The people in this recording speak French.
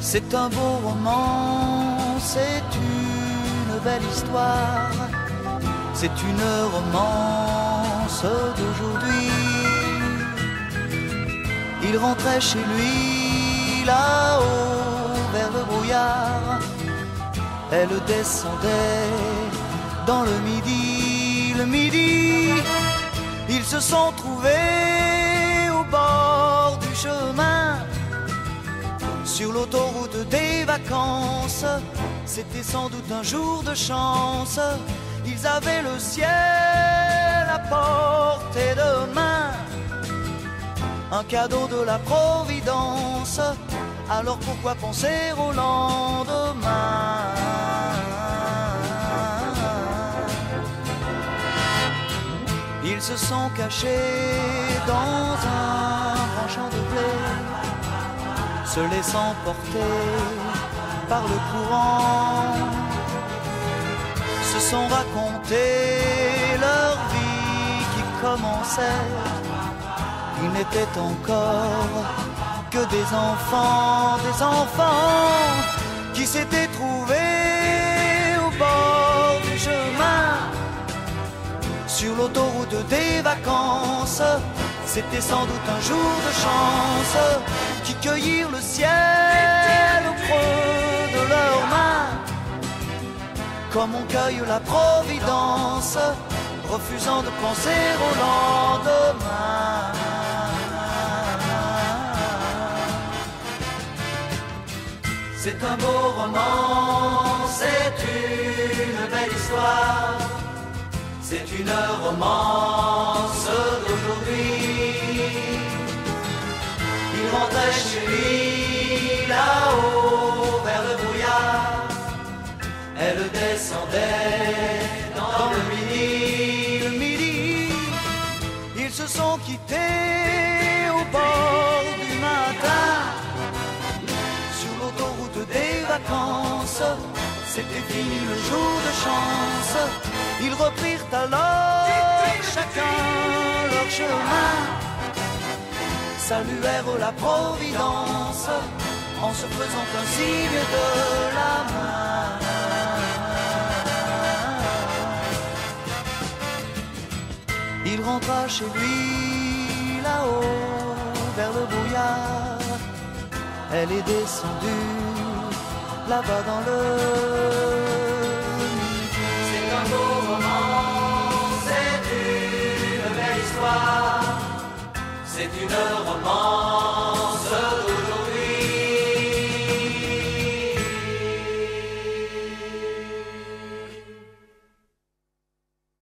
C'est un beau roman, c'est une belle histoire, c'est une romance d'aujourd'hui. Il rentrait chez lui là-haut vers le brouillard, elle descendait dans le midi, ils se sont trouvés au bord du chemin, sur l'autoroute des vacances. C'était sans doute un jour de chance, ils avaient le ciel à portée de main, un cadeau de la Providence, alors pourquoi penser au lendemain? Ils se sont cachés dans un grand champ de blé, se laissant porter par le courant, se sont racontés leur vie qui commençait. Ils n'étaient encore que des enfants qui s'étaient trouvés au bord du chemin, sur l'autoroute des vacances. C'était sans doute un jour de chance, qui cueillirent le ciel au creux de leurs mains, comme on cueille la Providence, refusant de penser au lendemain. C'est un beau roman, c'est une belle histoire, c'est une romance d'aujourd'hui. Il rentrait chez lui là-haut vers le brouillard, elle descendait dans le midi. Ils se sont quittés au bord du matin, sur l'autoroute des vacances. C'était fini le jour de chance, ils reprirent alors chacun leur chemin, saluèrent la Providence en se faisant un signe de la main. Il rentra chez lui là-haut vers le brouillard, elle est descendue là-bas dans le midi. C'est un beau roman, c'est une belle histoire, c'est une romance